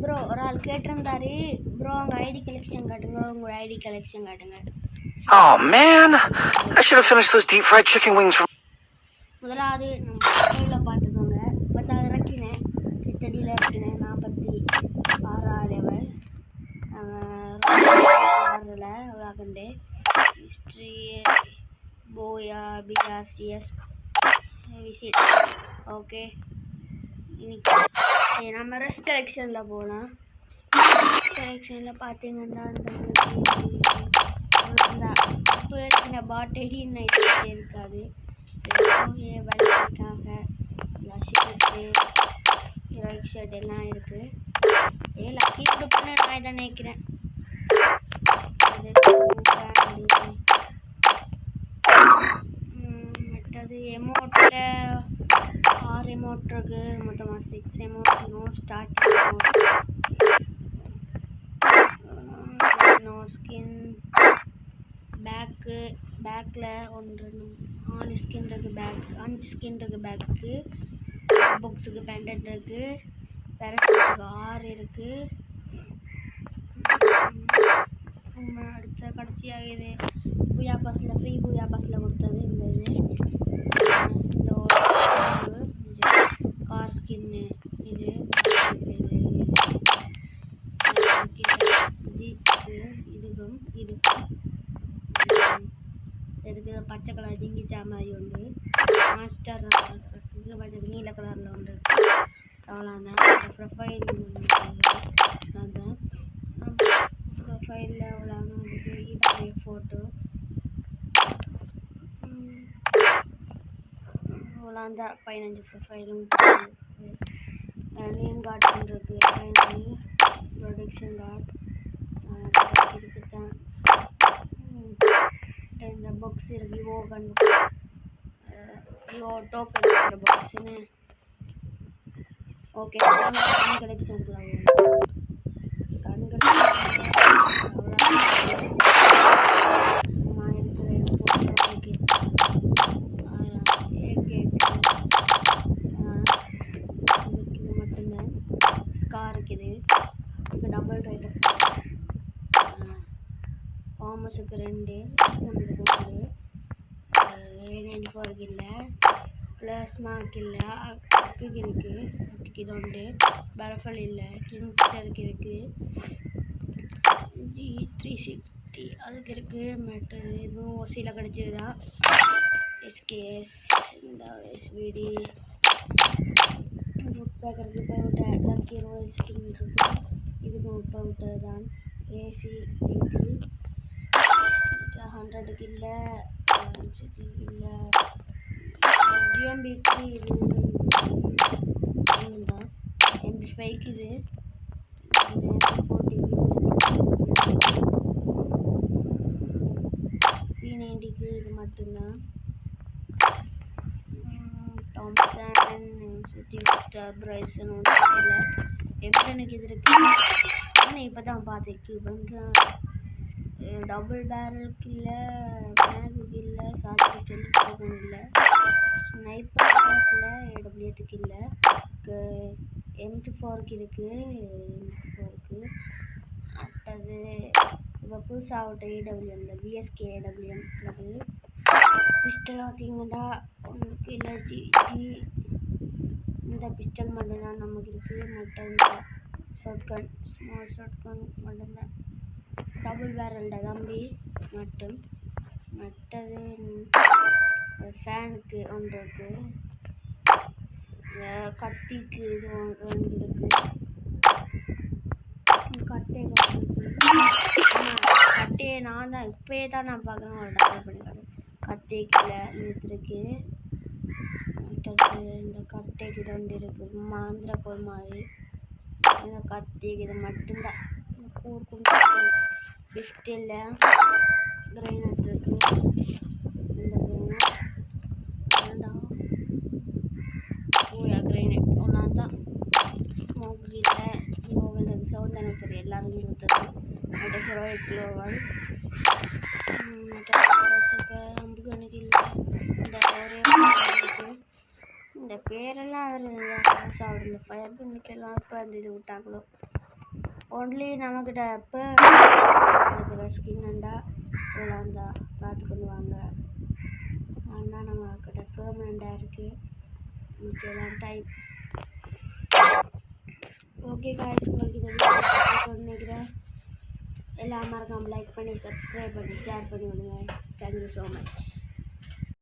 Bro ஒரு ஆள் கேட்டிருந்தாரு ப்ரோ உங்க ஐடி கலெக்ஷன் காட்டுங்க உங்க ஐடி கலெக்ஷன் காட்டுங்க. Oh man, I should have finished those deep fried chicken wings from. முதலாவது நம்ம ப்ரொஃபைலில் பார்த்துக்கோங்க. இப்போ இறக்கினேன் கிட்டடியில் இறக்கினேன் 46 லெவல் 6ல் விளாண்டு ஹிஸ்ட்ரி போயா பிஆர்சிஎஸ் விசிட். ஓகே இன்னைக்கு நம்ம ரெஸ்ட் கலெக்ஷனில் போகலாம். கலெக்ஷனில் பார்த்தீங்கன்னா இந்த பாட் எடி நைட் இருக்காது வேலைக்காக ஷர்ட்டு ஹீரோயிக் ஷர்ட் எல்லாம் இருக்குது. லக்கி கொடுப்புன்னு நான் இதை நினைக்கிறேன். மற்றது எமௌண்ட்டில் 6 எமௌண்ட் இருக்குது. மொத்தமாக 6 amount. No starting no skin பேக்கில் 4 ஸ்கின் இருக்குது. 5 ஸ்கின் இருக்குது. பேக்கு பாக்ஸுக்கு பேண்டட் இருக்குது. பேரஸுக்கு 6 இருக்குது. அடுத்த கடைசியாக இது பூயா பாஸில் ஃப்ரீ பூயா பாஸில் கொடுத்தது இந்த இந்த கார் ஸ்கின்னு இது இதுக்கும் இருக்குது. பச்சை கலர் ஜிங்கிச்சா மாதிரி உண்டு. மாஸ்டர் பச்சை நீல கலரில் உண்டு. அவ்வளோதான் ப்ரொஃபைல். அதுதான் ப்ரொஃபைலில் அவ்வளோதான் வந்துட்டு இது ஃபோட்டோ அவ்வளோதான். 15 ப்ரொஃபைலும் நேம் கார்டு இருக்குது. 15 ப்ரொடக்ஷன் கார்டு இருக்குது தான். இந்த பாக்ஸ் இருக்குது. இவோ டோக்கன் இருக்கிற பாக்ஸுன்னு. ஓகே கண் கலெக்ஷன்லாம் கண் கலெக்ஷன் இது மட்டும்தான். ஸ்கார் இருக்குது. இது டபுள் ரைடர் ஃபார்மஸுக்கு 2 A94 இல்லை. பிளாஸ்மாக்கு இல்லை. அக்குக்கு இருக்குது. அக்குக்கு இது உண்டு. பரஃபல் இல்லை. கிங்ஸ்டருக்கு இருக்குது. G360 அதுக்கு இருக்குது. மற்றது இதுவும் ஓசியில் கிடச்சது தான். எஸ்கேஎஸ் இந்த எஸ்விடி ஃபுட் பேக்கருக்கு இப்போ விட்ட லக்கி ரோயல் ஸ்கின் இருக்குது. இதுக்கும் இப்போ விட்டது தான். AC 100க்கு இல்லை. இல்லை UMBக்கு இது தான். MP5க்கு இது P90க்கு இது மட்டும்தான். தாம்சன் பிரைசன் இல்லை. எப்டனுக்கு இது இருக்குது. ஆனால் இப்போ தான் பார்த்தேன். கியூபனுக்கு டபுள் பேரலுக்கு இல்லை. மேகுக்கு இல்லை. சாத்திக்கு இல்லை. ஸ்னைப்பர் இல்லை. AWத்துக்கு இல்லை. M24க்கு இருக்குது. M24க்கு அடுத்தது இப்போ புதுசாக விட்ட AWM இந்த BSK AWM இருக்குது. பிஸ்டல் பார்த்தீங்கன்னா ஒன்றுக்கு இல்லை. இந்த பிஸ்டல் மட்டும்தான் நமக்கு இருக்குது. மற்ற இந்த ஷாட்கன் ஸ்மால் ஷாட்கன் மட்டும்தான். டபுள் பேரல்ட தம்பி மட்டும். மற்றது ஃபேனுக்கு ஒன்று இருக்குது. கத்திக்கு இது ஒன்று இருக்குது. கட்டையை நான் தான் இப்போயே தான் நான் பார்க்குறேன். ஒரு டபுள் பண்ணிக்காது. கத்திக்குள்ள இருக்குது. மற்றது இந்த கட்டைக்கு இது ஒன்று இருக்குது. மாந்திர கோல் மாதிரி. இந்த கத்திக்கு இது மட்டும்தான். கூர்க்கும் பிஸ்டலில் கிரைனட் இருக்குது. இந்த கிரைனட் பூயா கிரைனட் ஒன்றாதான். ஸ்மோக் இல்லை. நோவல் சவுந்தன சரி எல்லாருமே கொடுத்தது. மற்ற ஹீரோயிக் க்ளோவல் மற்ற அம்புகனுக்கு இல்லை. இந்த ஒரே இருக்குது. இந்த பேரெல்லாம் வருது. இந்த ஃபயர் கன்னுக்கெல்லாம் இப்போ அந்த இது விட்டாங்களோ ஒன்லி நம்மக்கிட்ட இப்போ இருக்கிற ஸ்கின்னுண்டா இதெல்லாம் தான் பார்த்துக்கொண்டு வாங்க. ஆனால் நம்மக்கிட்ட பெர்மனெண்ட்டாக இருக்குது மிச்சம் டைம். ஓகே காய்ஸ், உங்களுக்கு இந்த வீடியோ நினைக்கிறேன். எல்லாம் மறக்காமல் லைக் பண்ணி சப்ஸ்கிரைப் பண்ணி ஷேர் பண்ணி விடுங்க. Thank you so much.